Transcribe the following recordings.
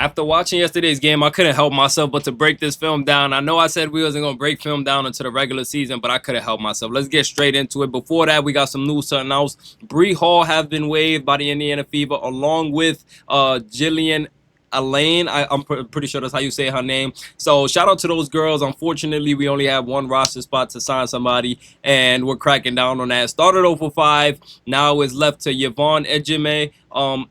After watching yesterday's game, I couldn't help myself but to break this film down. I know I said we wasn't going to break film down into the regular season, but I couldn't help myself. Let's get straight into it. Before that, we got some news to announce. Bree Hall have been waived by the Indiana Fever, along with Jillian Elaine. I'm pretty sure that's how you say her name. So shout out to those girls. Unfortunately, we only have one roster spot to sign somebody, and we're cracking down on that. Started over 5. Now it's left to Yvonne Ejime,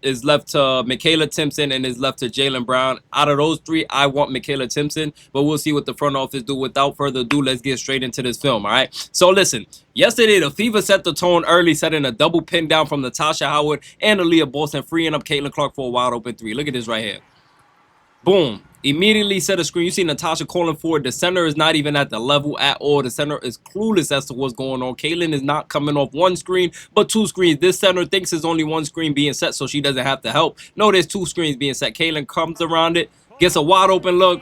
is left to Michaela Timpson, and is left to Jaylen Brown. Out of those 3, I want Michaela Timpson, but we'll see what the front office do. Without further ado, let's get straight into this film, all right? So listen, yesterday the Fever set the tone early, setting a double pin down from Natasha Howard and Aaliyah Boston, freeing up Caitlin Clark for a wide open 3. Look at this right here. Boom. Immediately set a screen. You see Natasha calling for it. The center is not even at the level at all. The center is clueless as to what's going on. Caitlin is not coming off 1 screen, but 2 screens. This center thinks there's only 1 screen being set, so she doesn't have to help. No, there's 2 screens being set. Caitlin comes around it, gets a wide open look.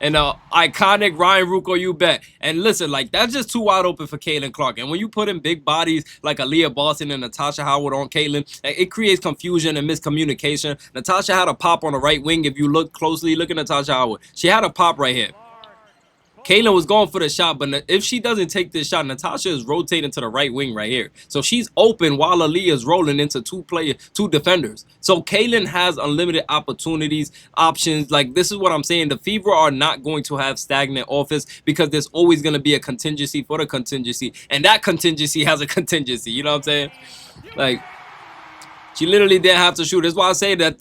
And iconic Ryan Ruocco, you bet. And listen, like, that's just too wide open for Caitlin Clark. And when you put in big bodies like Aaliyah Boston and Natasha Howard on Caitlin, it creates confusion and miscommunication. Natasha had a pop on the right wing. If you look closely, look at Natasha Howard. She had a pop right here. Caitlin was going for the shot, but if she doesn't take this shot, Natasha is rotating to the right wing right here. So she's open while Aaliyah is rolling into 2 defenders. So Caitlin has unlimited opportunities, options. Like, this is what I'm saying. The Fever are not going to have stagnant offense because there's always going to be a contingency for the contingency. And that contingency has a contingency. You know what I'm saying? Like, she literally didn't have to shoot. That's why I say that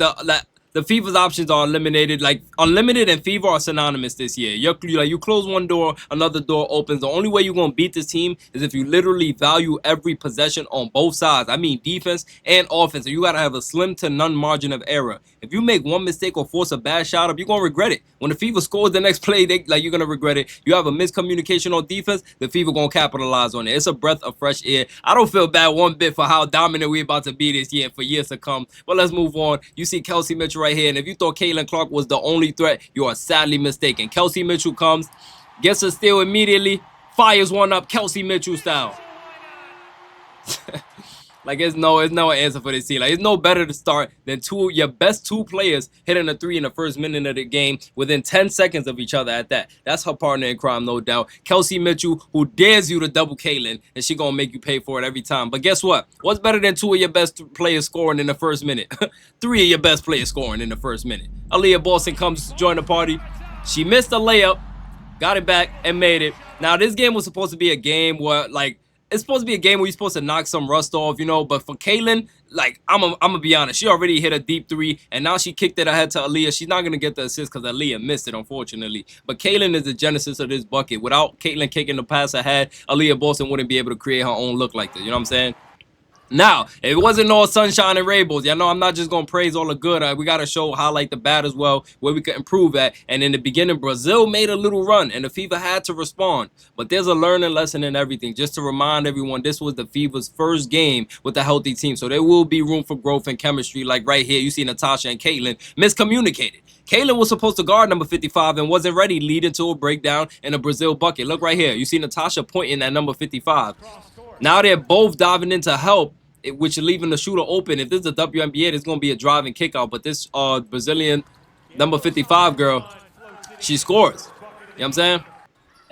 the Fever's options are eliminated. Like, unlimited and Fever are synonymous this year. You close one door, another door opens. The only way you're going to beat this team is if you literally value every possession on both sides. I mean defense and offense. You got to have a slim to none margin of error. If you make one mistake or force a bad shot up, you're going to regret it. When the Fever scores the next play, you're going to regret it. You have a miscommunication on defense, the Fever going to capitalize on it. It's a breath of fresh air. I don't feel bad one bit for how dominant we're about to be this year and for years to come. But let's move on. You see Kelsey Mitchell right here, and if you thought Caitlin Clark was the only threat, you are sadly mistaken. Kelsey Mitchell comes, gets a steal immediately, fires one up Kelsey Mitchell style. Like, it's no answer for this team. Like, it's no better to start than your best 2 players hitting a 3 in the first minute of the game within 10 seconds of each other at that. That's her partner in crime, no doubt. Kelsey Mitchell, who dares you to double Caitlin, and she gonna make you pay for it every time. But guess what? What's better than 2 of your best players scoring in the first minute? 3 of your best players scoring in the first minute. Aaliyah Boston comes to join the party. She missed a layup, got it back, and made it. Now, this game was supposed to be a game where, like, it's supposed to be a game where you're supposed to knock some rust off, you know. But for Caitlin, like, I'm gonna be honest, she already hit a deep 3, and now she kicked it ahead to Aaliyah. She's not gonna get the assist because Aaliyah missed it, unfortunately. But Caitlin is the genesis of this bucket. Without Caitlin kicking the pass ahead, Aaliyah Boston wouldn't be able to create her own look like this. You know what I'm saying? Now, it wasn't all sunshine and rainbows. Y'all know I'm not just going to praise all the good. We got to highlight the bad as well, where we could improve at. And in the beginning, Brazil made a little run, and the Fever had to respond. But there's a learning lesson in everything. Just to remind everyone, this was the Fever's first game with a healthy team. So there will be room for growth and chemistry. Like right here, you see Natasha and Caitlin miscommunicated. Caitlin was supposed to guard number 55 and wasn't ready, leading to a breakdown in a Brazil bucket. Look right here. You see Natasha pointing at number 55. Now they're both diving in to help, which is leaving the shooter open. If this is a WNBA, it's going to be a driving kick out. But this Brazilian number 55 girl, she scores. You know what I'm saying?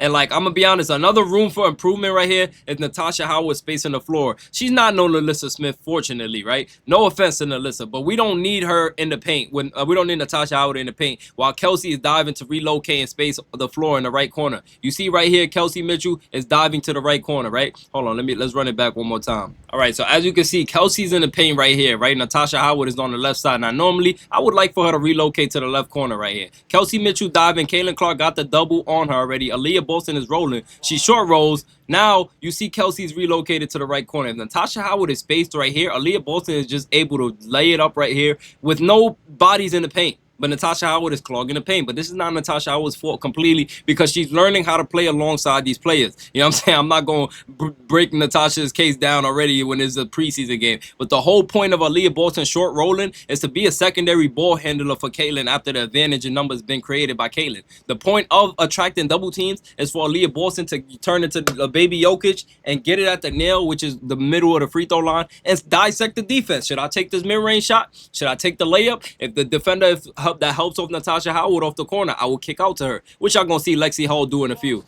And, like, I'm going to be honest, another room for improvement right here is Natasha Howard spacing the floor. She's not no Alyssa Smith, fortunately, right? No offense to Alyssa, but we don't need her in the paint. We don't need Natasha Howard in the paint while Kelsey is diving to relocate and space the floor in the right corner. You see right here, Kelsey Mitchell is diving to the right corner, right? Hold on, let's run it back one more time. All right, so as you can see, Kelsey's in the paint right here, right? Natasha Howard is on the left side. Now, normally, I would like for her to relocate to the left corner right here. Kelsey Mitchell diving. Caitlin Clark got the double on her already. Aaliyah Boston is rolling. She short rolls. Now, you see Kelsey's relocated to the right corner. If Natasha Howard is spaced right here, Aaliyah Boston is just able to lay it up right here with no bodies in the paint. but Natasha Howard is clogging the paint. But this is not Natasha Howard's fault completely because she's learning how to play alongside these players. You know what I'm saying? I'm not going to break Natasha's case down already when it's a preseason game. But the whole point of Aaliyah Boston short rolling is to be a secondary ball handler for Caitlin after the advantage in numbers been created by Caitlin. The point of attracting double teams is for Aaliyah Boston to turn into a baby Jokic and get it at the nail, which is the middle of the free throw line, and dissect the defense. Should I take this mid-range shot? Should I take the layup? If the defender that helps off Natasha Howard off the corner, I will kick out to her, which y'all gonna see Lexie Hall do in a few.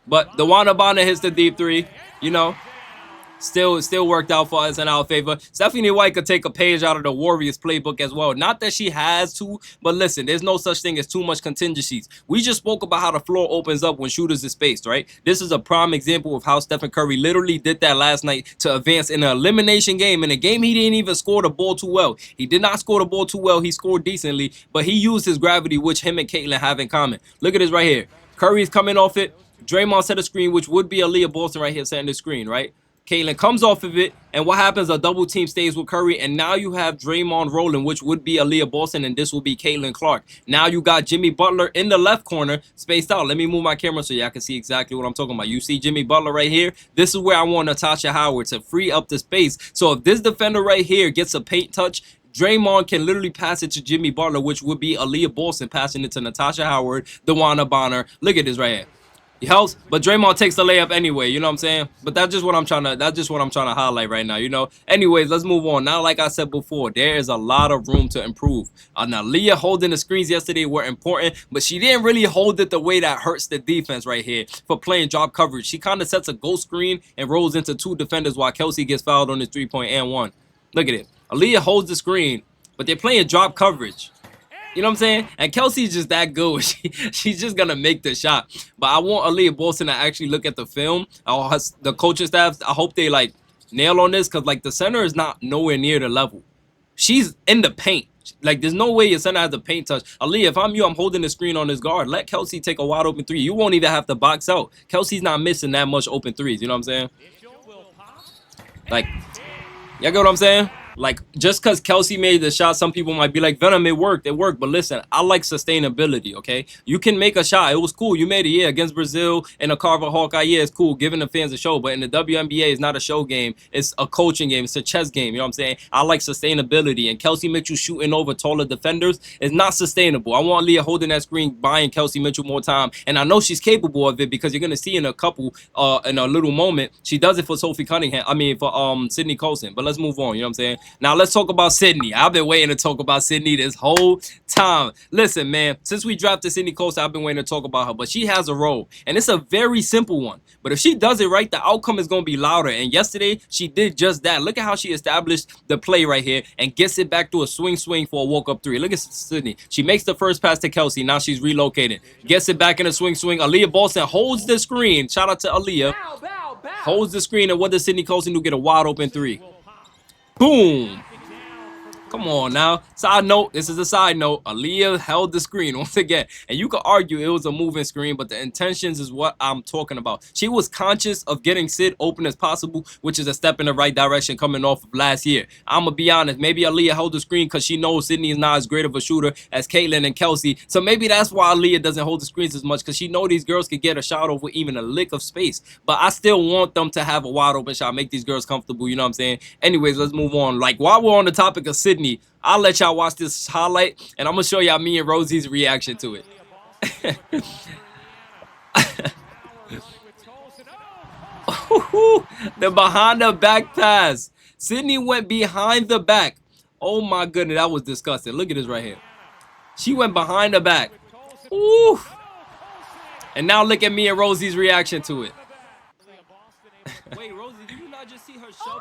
But DeWanna Bonner hits the deep three, you know. Still worked out for us in our favor. Stephanie White could take a page out of the Warriors playbook as well. Not that she has to, but listen, there's no such thing as too much contingencies. We just spoke about how the floor opens up when shooters is spaced, right? This is a prime example of how Stephen Curry literally did that last night to advance in an elimination game. In a game he didn't even score the ball too well. He did not score the ball too well. He scored decently, but he used his gravity, which him and Caitlin have in common. Look at this right here. Curry's coming off it. Draymond set a screen, which would be Aaliyah Boston right here setting the screen, right? Caitlin comes off of it, and what happens? A double team stays with Curry, and now you have Draymond rolling, which would be Aaliyah Boston, and this will be Caitlin Clark. Now you got Jimmy Butler in the left corner, spaced out. Let me move my camera so y'all can see exactly what I'm talking about. You see Jimmy Butler right here? This is where I want Natasha Howard to free up the space. So if this defender right here gets a paint touch, Draymond can literally pass it to Jimmy Butler, which would be Aaliyah Boston passing it to Natasha Howard, DeWanna Bonner. Look at this right here. He helps, but Draymond takes the layup anyway, you know what I'm saying? But that's just what I'm trying to highlight right now, you know. Anyways, let's move on. Now, like I said before, there is a lot of room to improve. Now, Leah holding the screens yesterday were important, but she didn't really hold it the way that hurts the defense right here for playing drop coverage. She kind of sets a ghost screen and rolls into two defenders while Kelsey gets fouled on his three-point and one. Look at it. Aaliyah holds the screen, but they're playing drop coverage. You know what I'm saying? And Kelsey's just that good. She's just going to make the shot. But I want Aaliyah Boston to actually look at the film. The coaching staff, I hope they, like, nail on this because, like, the center is not nowhere near the level. She's in the paint. Like, there's no way your center has a paint touch. Aaliyah, if I'm you, I'm holding the screen on this guard. Let Kelsey take a wide open three. You won't even have to box out. Kelsey's not missing that much open threes. You know what I'm saying? Like, y'all get what I'm saying? Like, just because Kelsey made the shot, some people might be like, Venom, it worked. But listen, I like sustainability, okay? You can make a shot. It was cool. You made it, yeah, against Brazil and a Carver Hawkeye. Yeah, it's cool, giving the fans a show. But in the WNBA, it's not a show game. It's a coaching game. It's a chess game, you know what I'm saying? I like sustainability. And Kelsey Mitchell shooting over taller defenders is not sustainable. I want Leah holding that screen, buying Kelsey Mitchell more time. And I know she's capable of it because you're going to see in a little moment, she does it for Sophie Cunningham. I mean, for Sydney Colson. But let's move on, you know what I'm saying? Now, let's talk about Sydney. I've been waiting to talk about Sydney this whole time. Listen, man, since we drafted Sydney Colson, I've been waiting to talk about her. But she has a role, and it's a very simple one. But if she does it right, the outcome is going to be louder. And yesterday, she did just that. Look at how she established the play right here and gets it back to a swing for a walk-up three. Look at Sydney. She makes the first pass to Kelsey. Now she's relocating. Gets it back in a swing. Aaliyah Boston holds the screen. Shout out to Aaliyah. Holds the screen, and what does Sydney Colson do? Get a wide open three. Boom. Come on now. Side note, this is a side note. Aaliyah held the screen once again. And you could argue it was a moving screen, but the intentions is what I'm talking about. She was conscious of getting Sid open as possible, which is a step in the right direction coming off of last year. I'm going to be honest. Maybe Aaliyah held the screen because she knows Sydney is not as great of a shooter as Caitlin and Kelsey. So maybe that's why Aaliyah doesn't hold the screens as much because she knows these girls could get a shot over even a lick of space. But I still want them to have a wide open shot, make these girls comfortable. You know what I'm saying? Anyways, let's move on. Like, while we're on the topic of Sydney, I'll let y'all watch this highlight, and I'm going to show y'all me and Rosie's reaction to it. The behind the back pass. Sydney went behind the back. Oh, my goodness. That was disgusting. Look at this right here. She went behind the back. Ooh. And now look at me and Rosie's reaction to it. Wait, Rosie, did you not just see her shove?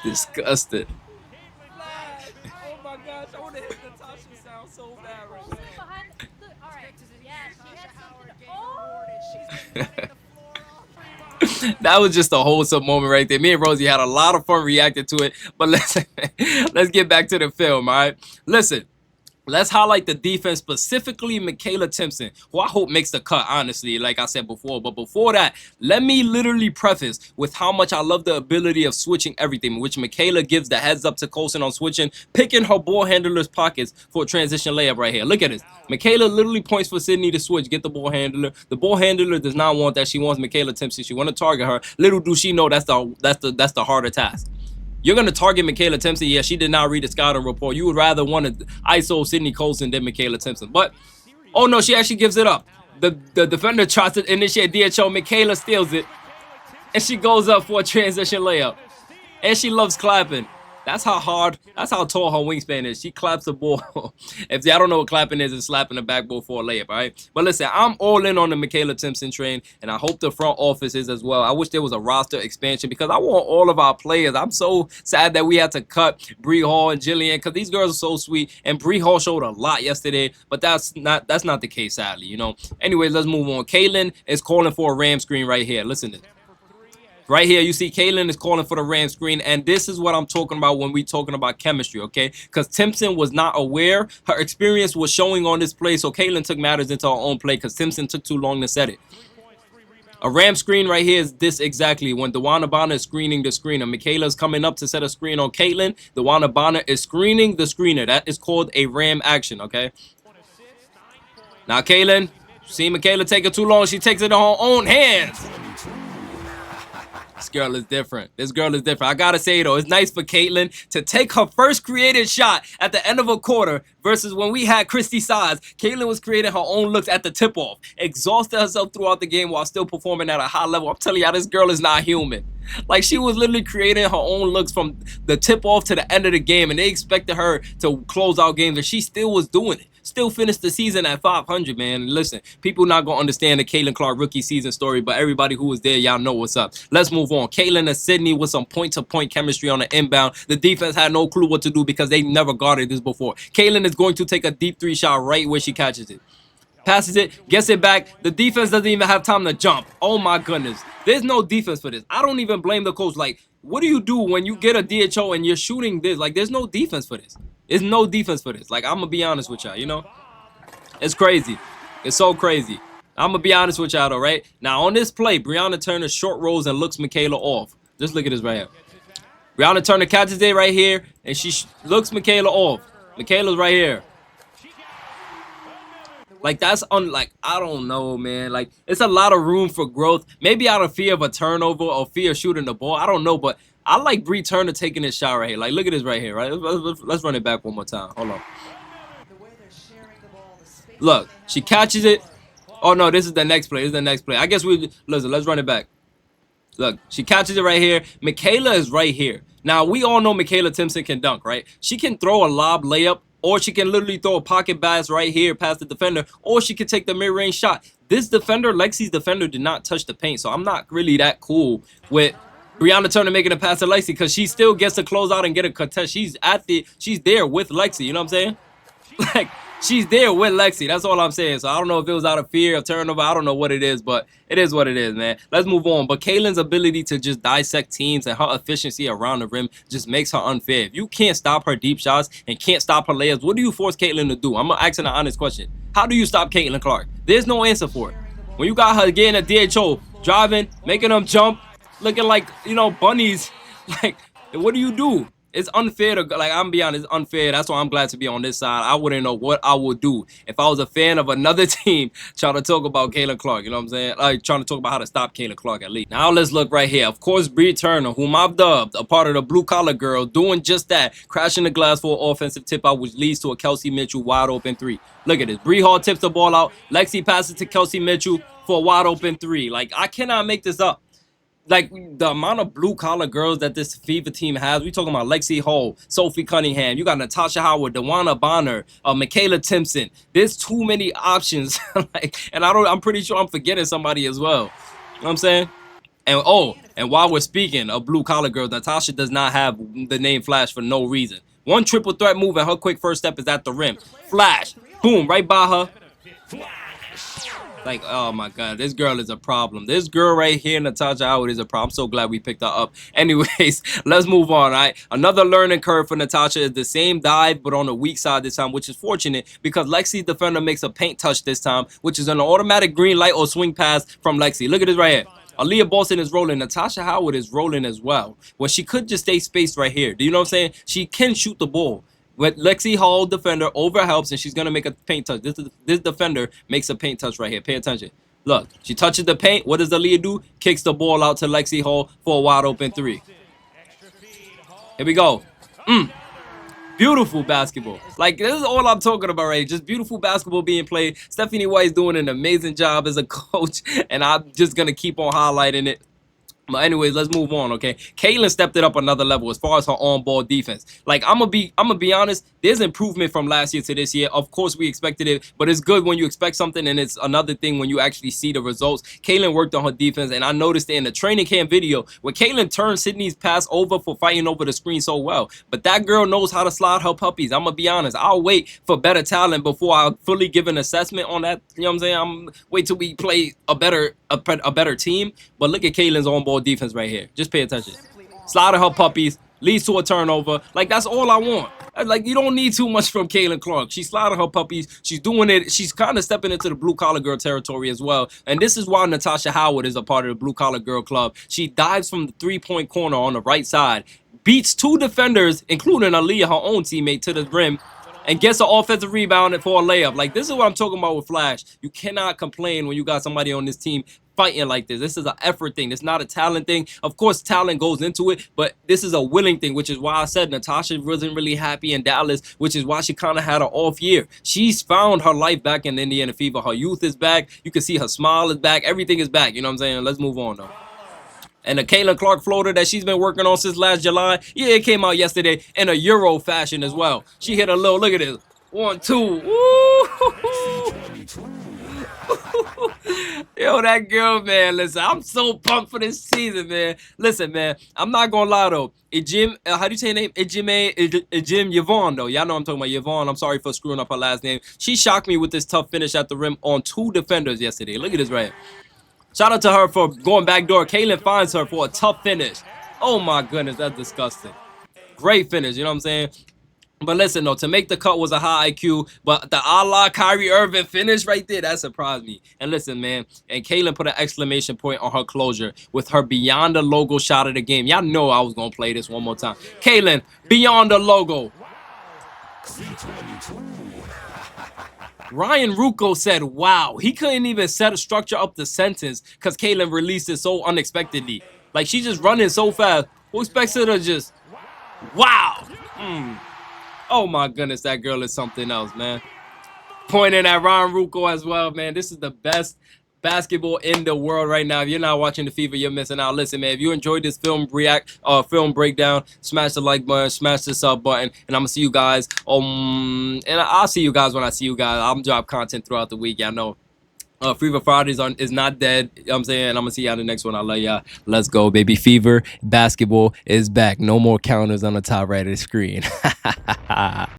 Disgusted. Oh my gosh, I want to hit Natasha sound so bad right now. That was just a wholesome moment right there. Me and Rosie had a lot of fun reacting to it. But let's get back to the film, all right? Listen. Let's highlight the defense, specifically Michaela Timpson, who I hope makes the cut, honestly, like I said before. But before that, let me literally preface with how much I love the ability of switching everything, which Michaela gives the heads up to Colson on switching, picking her ball handler's pockets for a transition layup right here. Look at this. Michaela literally points for Sydney to switch, get the ball handler. The ball handler does not want that. She wants Michaela Timpson. She want to target her. Little do she know that's the harder task. You're going to target Michaela Timpson. Yeah, she did not read the scouting report. You would rather want to ISO Sydney Colson than Michaela Timpson. But, oh no, she actually gives it up. The defender tries to initiate DHO. Michaela steals it. And she goes up for a transition layup. And she loves clapping. That's how tall her wingspan is. She claps the ball. If I don't know what clapping is, it's slapping the backboard for a layup, all right? But listen, I'm all in on the Michaela Timpson train, and I hope the front office is as well. I wish there was a roster expansion because I want all of our players. I'm so sad that we had to cut Bree Hall and Jillian because these girls are so sweet, and Bree Hall showed a lot yesterday, but that's not the case, sadly, you know? Anyways, let's move on. Kaylin is calling for a ram screen right here. Listen to this. Right here, you see Kaylin is calling for the ram screen, and this is what I'm talking about when we talking about chemistry, okay? Because Timpson was not aware. Her experience was showing on this play, so Kaylin took matters into her own play because Timpson took too long to set it. A ram screen right here is this exactly. When DeWanna Bonner is screening the screener, Michaela's coming up to set a screen on Caitlin. DeWanna Bonner is screening the screener. That is called a ram action, okay? Now, Kaylin, see Michaela take it too long. She takes it in her own hands. This girl is different. This girl is different. I gotta say, though, it's nice for Caitlin to take her first created shot at the end of a quarter versus when we had Christy Size. Caitlin was creating her own looks at the tip-off, exhausted herself throughout the game while still performing at a high level. I'm telling y'all, this girl is not human. Like, she was literally creating her own looks from the tip-off to the end of the game, and they expected her to close out games, and she still was doing it. Still finished the season at 500, man. Listen, people not going to understand the Caitlin Clark rookie season story, but everybody who was there, y'all know what's up. Let's move on. Caitlin and Sydney with some point-to-point chemistry on the inbound. The defense had no clue what to do because they never guarded this before. Caitlin is going to take a deep three shot right where she catches it. Passes it, gets it back. The defense doesn't even have time to jump. Oh, my goodness. There's no defense for this. I don't even blame the coach. Like, what do you do when you get a DHO and you're shooting this? Like, there's no defense for this. There's no defense for this. Like, I'm going to be honest with y'all, you know? It's crazy. It's so crazy. I'm going to be honest with y'all, though, right? Now, on this play, Brianna Turner short rolls and looks Michaela off. Just look at this right here. Brianna Turner catches it right here, and she looks Michaela off. Michaela's right here. Like, that's like, I don't know, man. Like, it's a lot of room for growth. Maybe out of fear of a turnover or fear of shooting the ball. I don't know, but I like Bree Turner taking this shot right here. Like, look at this right here, right? Let's run it back one more time. Hold on. Look, she catches it. Oh, no, this is the next play. This is the next play. I guess listen, let's run it back. Look, she catches it right here. Michaela is right here. Now, we all know Michaela Timpson can dunk, right? She can throw a lob layup, or she can literally throw a pocket pass right here past the defender, or she can take the mid-range shot. This defender, Lexi's defender, did not touch the paint, so I'm not really that cool with Brianna Turner making a pass to Lexi because she still gets to close out and get a contest. She's there with Lexi, you know what I'm saying? Like, she's there with Lexi. That's all I'm saying. So I don't know if it was out of fear of turnover. I don't know what it is, but it is what it is, man. Let's move on. But Kaylin's ability to just dissect teams and her efficiency around the rim just makes her unfair. If you can't stop her deep shots and can't stop her layups, what do you force Caitlin to do? I'm asking an honest question. How do you stop Caitlin Clark? There's no answer for it. When you got her getting a DHO, driving, making them jump, looking like, you know, bunnies, like, what do you do? It's unfair to, like, I'm be honest, it's unfair. That's why I'm glad to be on this side. I wouldn't know what I would do if I was a fan of another team trying to talk about Caitlin Clark. You know what I'm saying? Like, trying to talk about how to stop Caitlin Clark at least. Now let's look right here. Of course, Bree Turner, whom I've dubbed a part of the blue collar girl, doing just that, crashing the glass for an offensive tip out, which leads to a Kelsey Mitchell wide open three. Look at this. Bree Hall tips the ball out. Lexi passes to Kelsey Mitchell for a wide open three. Like, I cannot make this up. Like, the amount of blue-collar girls that this FIBA team has, we talking about Lexi Hall, Sophie Cunningham, you got Natasha Howard, DeWanna Bonner, Michaela Timpson. There's too many options. Like, and I'm pretty sure I'm forgetting somebody as well. You know what I'm saying? And and while we're speaking of blue-collar girls, Natasha does not have the name Flash for no reason. One triple threat move and her quick first step is at the rim. Flash. Boom, right by her. Like, oh my god, this girl is a problem. This girl right here, Natasha Howard, is a problem. I'm so glad we picked her up. Anyways, let's move on. All right, another learning curve for Natasha is the same dive, but on the weak side this time, which is fortunate because Lexi's defender makes a paint touch this time, which is an automatic green light or swing pass from Lexi. Look at this right here. Aaliyah Boston is rolling. Natasha Howard is rolling as well. Well, she could just stay spaced right here. Do you know what I'm saying? She can shoot the ball. But Lexi Hall defender over helps, and she's gonna make a paint touch. This defender makes a paint touch right here. Pay attention. Look, she touches the paint. What does Aaliyah do? Kicks the ball out to Lexi Hall for a wide open three. Here we go. Beautiful basketball. Like, this is all I'm talking about, right? Just beautiful basketball being played. Stephanie White's doing an amazing job as a coach, and I'm just gonna keep on highlighting it. But anyways, let's move on, okay? Kaylin stepped it up another level as far as her on-ball defense. Like, I'm gonna be honest, there's improvement from last year to this year. Of course, we expected it, but it's good when you expect something, and it's another thing when you actually see the results. Kaylin worked on her defense, and I noticed it in the training camp video where Kaylin turned Sydney's pass over for fighting over the screen so well. But that girl knows how to slide her puppies. I'm gonna be honest. I'll wait for better talent before I fully give an assessment on that. You know what I'm saying? I'm wait till we play a better team. But look at Kaylin's on-ball defense right here. Just pay attention. Sliding her puppies leads to a turnover. Like, that's all I want. Like, you don't need too much from Kaylin Clark. She's sliding her puppies. She's doing it. She's kind of stepping into the blue-collar girl territory as well. And this is why Natasha Howard is a part of the blue-collar girl club. She dives from the three-point corner on the right side, beats two defenders, including Aaliyah, her own teammate, to the rim, and gets an offensive rebound for a layup. Like, this is what I'm talking about with Flash. You cannot complain when you got somebody on this team fighting like this. This is an effort thing. It's not a talent thing. Of course, talent goes into it, but this is a willing thing, which is why I said Natasha wasn't really happy in Dallas, which is why she kind of had an off year. She's found her life back in Indiana Fever. Her youth is back. You can see her smile is back. Everything is back. You know what I'm saying? Let's move on, though. And the Kaylin Clark floater that she's been working on since last July, yeah, it came out yesterday in a Euro fashion as well. She hit a little, look at this. 1, 2. Woo! Yo, that girl, man, listen, I'm so pumped for this season, man. Listen, man, I'm not gonna lie, though. Ejim, how do you say her name? Ejim Yvonne, though. Y'all know I'm talking about Yvonne. I'm sorry for screwing up her last name. She shocked me with this tough finish at the rim on 2 defenders yesterday. Look at this right here. Shout out to her for going backdoor. Kaylin finds her for a tough finish. Oh, my goodness, that's disgusting. Great finish, you know what I'm saying? But listen, though, to make the cut was a high IQ, but the a la Kyrie Irving finish right there, that surprised me. And listen, man, and Kaylin put an exclamation point on her closure with her beyond the logo shot of the game. Y'all know I was going to play this one more time. Kaylin, beyond the logo. Ryan Ruocco said, wow, he couldn't even set a structure up the sentence because Kaylin released it so unexpectedly. Like, she's just running so fast. Who expects her to just, wow. Oh, my goodness, that girl is something else, man. Pointing at Ryan Ruocco as well, man. This is the best basketball in the world right now. If you're not watching the Fever, you're missing out. Listen, man, if you enjoyed this film breakdown, smash the like button, smash the sub button, and I'm gonna see you guys. And I'll see you guys when I see you guys. I'm drop content throughout the week. Y'all know. Fever Fridays is not dead. You know what I'm saying? I'm gonna see y'all in the next one. I love y'all. Let's go, baby. Fever basketball is back. No more counters on the top right of the screen.